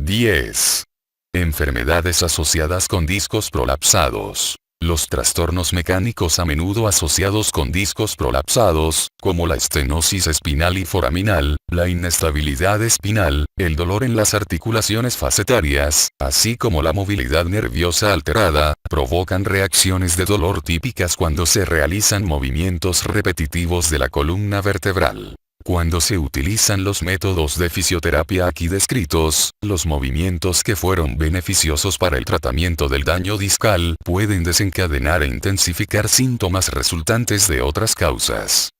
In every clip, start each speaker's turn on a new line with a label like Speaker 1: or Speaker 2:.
Speaker 1: 10. Enfermedades asociadas con discos prolapsados. Los trastornos mecánicos a menudo asociados con discos prolapsados, como la estenosis espinal y foraminal, la inestabilidad espinal, el dolor en las articulaciones facetarias, así como la movilidad nerviosa alterada, provocan reacciones de dolor típicas cuando se realizan movimientos repetitivos de la columna vertebral. Cuando se utilizan los métodos de fisioterapia aquí descritos, los movimientos que fueron beneficiosos para el tratamiento del daño discal pueden desencadenar e intensificar síntomas resultantes de otras causas.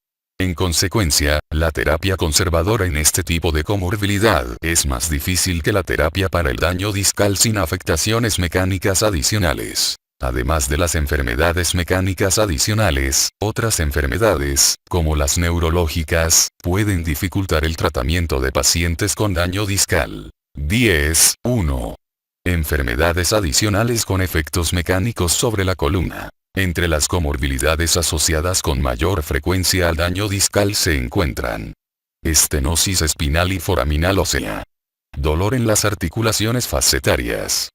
Speaker 1: En consecuencia, la terapia conservadora en este tipo de comorbilidad es más difícil que la terapia para el daño discal sin afectaciones mecánicas adicionales. Además de las enfermedades mecánicas adicionales, otras enfermedades, como las neurológicas, pueden dificultar el tratamiento de pacientes con daño discal. 10.1. Enfermedades adicionales con efectos mecánicos sobre la columna. Entre las comorbilidades asociadas con mayor frecuencia al daño discal se encuentran estenosis espinal y foraminal ósea, dolor en las articulaciones facetarias,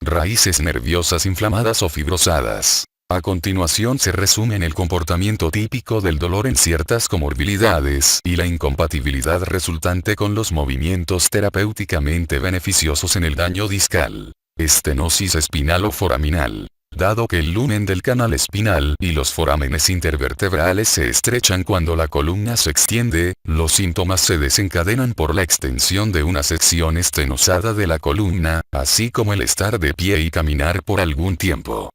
Speaker 1: raíces nerviosas inflamadas o fibrosadas. A continuación se resumen el comportamiento típico del dolor en ciertas comorbilidades y la incompatibilidad resultante con los movimientos terapéuticamente beneficiosos en el daño discal. Estenosis espinal o foraminal. Dado que el lumen del canal espinal y los forámenes intervertebrales se estrechan cuando la columna se extiende, los síntomas se desencadenan por la extensión de una sección estenosada de la columna, así como el estar de pie y caminar por algún tiempo.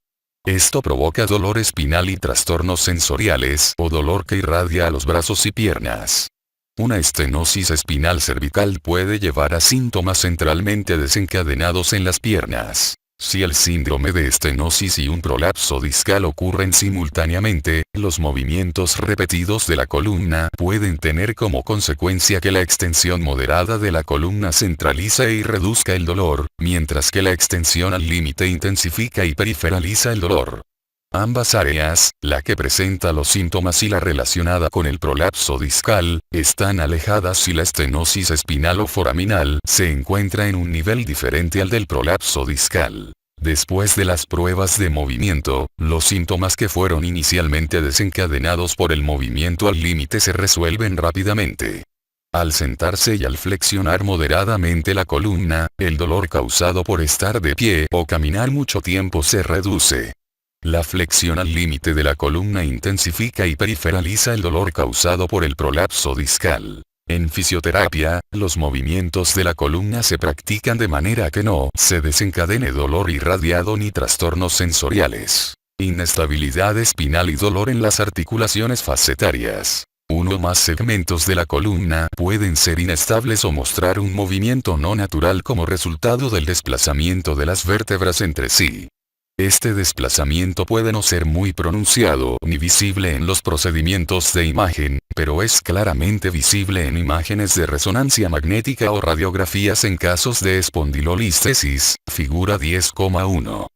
Speaker 1: Esto provoca dolor espinal y trastornos sensoriales o dolor que irradia a los brazos y piernas. Una estenosis espinal cervical puede llevar a síntomas centralmente desencadenados en las piernas. Si el síndrome de estenosis y un prolapso discal ocurren simultáneamente, los movimientos repetidos de la columna pueden tener como consecuencia que la extensión moderada de la columna centraliza y reduzca el dolor, mientras que la extensión al límite intensifica y periferaliza el dolor. Ambas áreas, la que presenta los síntomas y la relacionada con el prolapso discal, están alejadas si la estenosis espinal o foraminal se encuentra en un nivel diferente al del prolapso discal. Después de las pruebas de movimiento, los síntomas que fueron inicialmente desencadenados por el movimiento al límite se resuelven rápidamente. Al sentarse y al flexionar moderadamente la columna, el dolor causado por estar de pie o caminar mucho tiempo se reduce. La flexión al límite de la columna intensifica y periferaliza el dolor causado por el prolapso discal. En fisioterapia, los movimientos de la columna se practican de manera que no se desencadene dolor irradiado ni trastornos sensoriales. Inestabilidad espinal y dolor en las articulaciones facetarias. Uno o más segmentos de la columna pueden ser inestables o mostrar un movimiento no natural como resultado del desplazamiento de las vértebras entre sí. Este desplazamiento puede no ser muy pronunciado ni visible en los procedimientos de imagen, pero es claramente visible en imágenes de resonancia magnética o radiografías en casos de espondilolistesis, figura 10,1.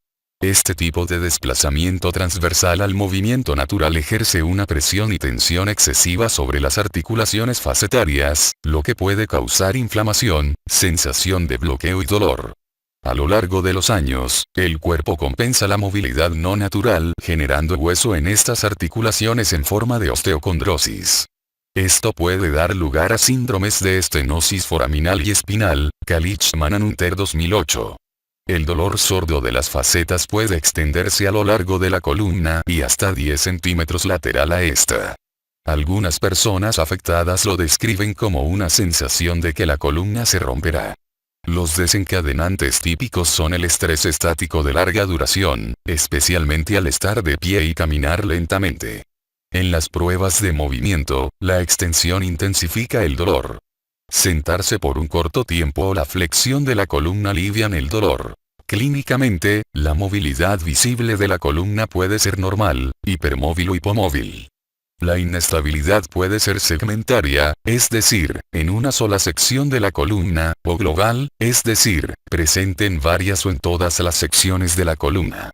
Speaker 1: Este tipo de desplazamiento transversal al movimiento natural ejerce una presión y tensión excesiva sobre las articulaciones facetarias, lo que puede causar inflamación, sensación de bloqueo y dolor. A lo largo de los años, el cuerpo compensa la movilidad no natural generando hueso en estas articulaciones en forma de osteocondrosis. Esto puede dar lugar a síndromes de estenosis foraminal y espinal, Kalichman-Hunter 2008. El dolor sordo de las facetas puede extenderse a lo largo de la columna y hasta 10 centímetros lateral a esta. Algunas personas afectadas lo describen como una sensación de que la columna se romperá. Los desencadenantes típicos son el estrés estático de larga duración, especialmente al estar de pie y caminar lentamente. En las pruebas de movimiento, la extensión intensifica el dolor. Sentarse por un corto tiempo o la flexión de la columna alivian el dolor. Clínicamente, la movilidad visible de la columna puede ser normal, hipermóvil o hipomóvil. La inestabilidad puede ser segmentaria, es decir, en una sola sección de la columna, o global, es decir, presente en varias o en todas las secciones de la columna.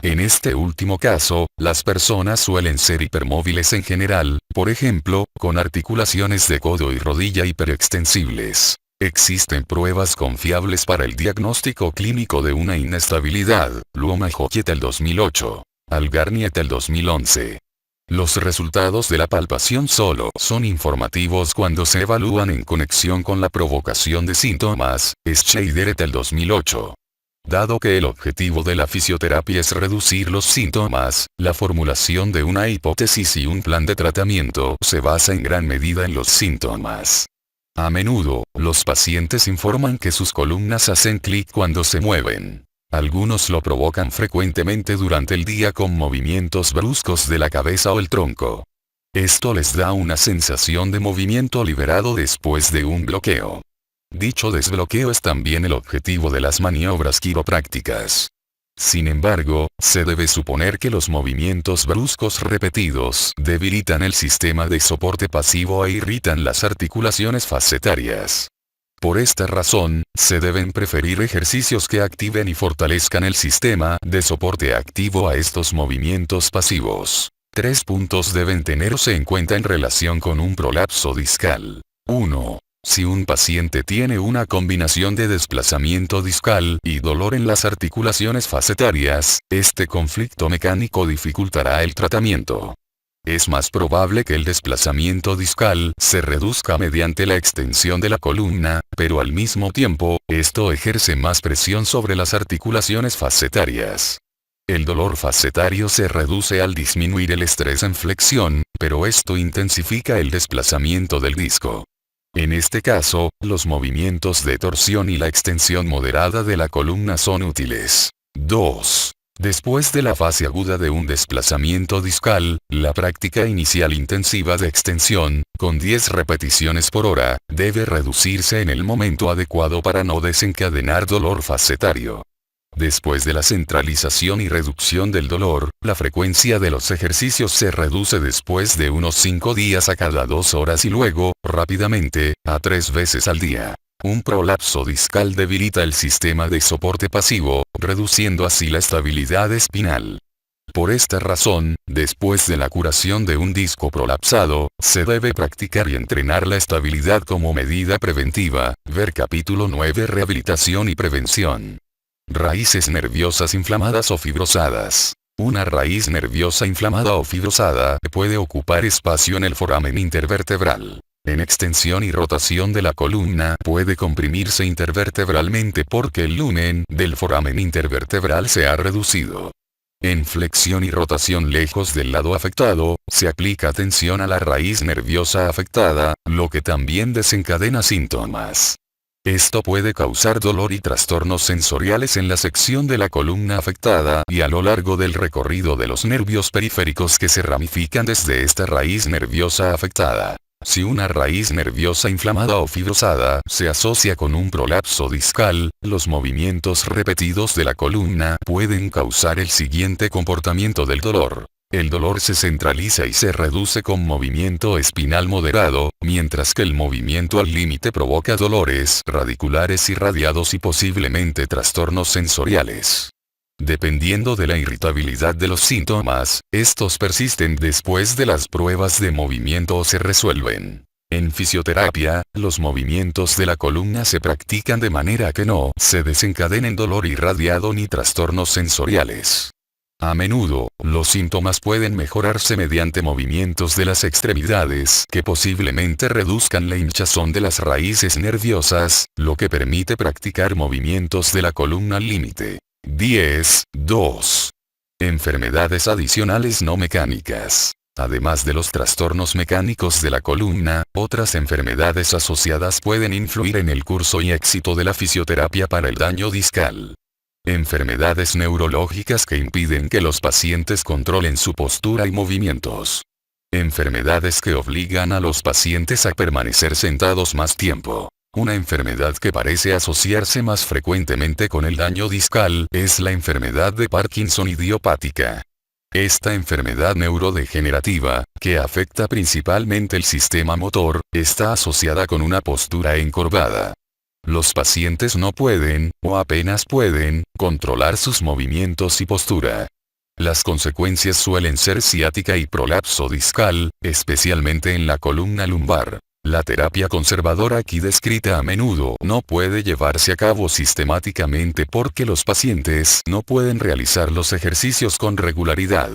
Speaker 1: En este último caso, las personas suelen ser hipermóviles en general, por ejemplo, con articulaciones de codo y rodilla hiperextensibles. Existen pruebas confiables para el diagnóstico clínico de una inestabilidad, Luoma-Joch et al. 2008. Algarni et al. 2011. Los resultados de la palpación solo son informativos cuando se evalúan en conexión con la provocación de síntomas, Scheider et al. 2008. Dado que el objetivo de la fisioterapia es reducir los síntomas, la formulación de una hipótesis y un plan de tratamiento se basa en gran medida en los síntomas. A menudo, los pacientes informan que sus columnas hacen clic cuando se mueven. Algunos lo provocan frecuentemente durante el día con movimientos bruscos de la cabeza o el tronco. Esto les da una sensación de movimiento liberado después de un bloqueo. Dicho desbloqueo es también el objetivo de las maniobras quiroprácticas. Sin embargo, se debe suponer que los movimientos bruscos repetidos debilitan el sistema de soporte pasivo e irritan las articulaciones facetarias. Por esta razón, se deben preferir ejercicios que activen y fortalezcan el sistema de soporte activo a estos movimientos pasivos. 3 puntos deben tenerse en cuenta en relación con un prolapso discal. 1. Si un paciente tiene una combinación de desplazamiento discal y dolor en las articulaciones facetarias, este conflicto mecánico dificultará el tratamiento. Es más probable que el desplazamiento discal se reduzca mediante la extensión de la columna, pero al mismo tiempo, esto ejerce más presión sobre las articulaciones facetarias. El dolor facetario se reduce al disminuir el estrés en flexión, pero esto intensifica el desplazamiento del disco. En este caso, los movimientos de torsión y la extensión moderada de la columna son útiles. 2. Después de la fase aguda de un desplazamiento discal, la práctica inicial intensiva de extensión, con 10 repeticiones por hora, debe reducirse en el momento adecuado para no desencadenar dolor facetario. Después de la centralización y reducción del dolor, la frecuencia de los ejercicios se reduce después de unos 5 días a cada 2 horas y luego, rápidamente, a 3 veces al día. Un prolapso discal debilita el sistema de soporte pasivo, reduciendo así la estabilidad espinal. Por esta razón, después de la curación de un disco prolapsado, se debe practicar y entrenar la estabilidad como medida preventiva. Ver capítulo 9 Rehabilitación y prevención. Raíces nerviosas inflamadas o fibrosadas. Una raíz nerviosa inflamada o fibrosada puede ocupar espacio en el foramen intervertebral. En extensión y rotación de la columna puede comprimirse intervertebralmente porque el lumen del foramen intervertebral se ha reducido. En flexión y rotación lejos del lado afectado, se aplica tensión a la raíz nerviosa afectada, lo que también desencadena síntomas. Esto puede causar dolor y trastornos sensoriales en la sección de la columna afectada y a lo largo del recorrido de los nervios periféricos que se ramifican desde esta raíz nerviosa afectada. Si una raíz nerviosa inflamada o fibrosada se asocia con un prolapso discal, los movimientos repetidos de la columna pueden causar el siguiente comportamiento del dolor. El dolor se centraliza y se reduce con movimiento espinal moderado, mientras que el movimiento al límite provoca dolores radiculares irradiados y posiblemente trastornos sensoriales. Dependiendo de la irritabilidad de los síntomas, estos persisten después de las pruebas de movimiento o se resuelven. En fisioterapia, los movimientos de la columna se practican de manera que no se desencadenen dolor irradiado ni trastornos sensoriales. A menudo, los síntomas pueden mejorarse mediante movimientos de las extremidades que posiblemente reduzcan la hinchazón de las raíces nerviosas, lo que permite practicar movimientos de la columna al límite. 10.2. Enfermedades adicionales no mecánicas. Además de los trastornos mecánicos de la columna, otras enfermedades asociadas pueden influir en el curso y éxito de la fisioterapia para el daño discal. Enfermedades neurológicas que impiden que los pacientes controlen su postura y movimientos. Enfermedades que obligan a los pacientes a permanecer sentados más tiempo. Una enfermedad que parece asociarse más frecuentemente con el daño discal es la enfermedad de Parkinson idiopática. Esta enfermedad neurodegenerativa, que afecta principalmente el sistema motor, está asociada con una postura encorvada. Los pacientes no pueden, o apenas pueden, controlar sus movimientos y postura. Las consecuencias suelen ser ciática y prolapso discal, especialmente en la columna lumbar. La terapia conservadora aquí descrita a menudo no puede llevarse a cabo sistemáticamente porque los pacientes no pueden realizar los ejercicios con regularidad.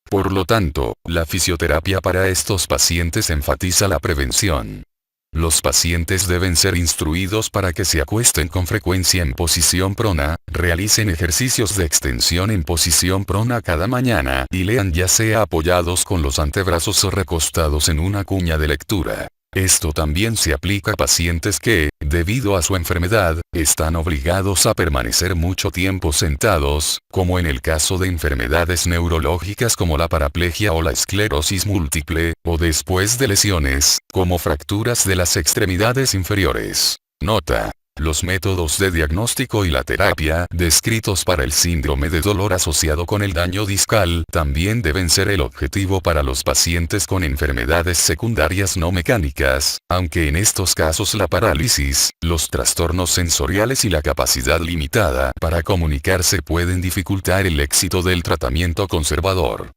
Speaker 1: Por lo tanto, la fisioterapia para estos pacientes enfatiza la prevención. Los pacientes deben ser instruidos para que se acuesten con frecuencia en posición prona, realicen ejercicios de extensión en posición prona cada mañana y lean ya sea apoyados con los antebrazos o recostados en una cuña de lectura. Esto también se aplica a pacientes que, debido a su enfermedad, están obligados a permanecer mucho tiempo sentados, como en el caso de enfermedades neurológicas como la paraplegia o la esclerosis múltiple, o después de lesiones, como fracturas de las extremidades inferiores. Nota: los métodos de diagnóstico y la terapia descritos para el síndrome de dolor asociado con el daño discal también deben ser el objetivo para los pacientes con enfermedades secundarias no mecánicas, aunque en estos casos la parálisis, los trastornos sensoriales y la capacidad limitada para comunicarse pueden dificultar el éxito del tratamiento conservador.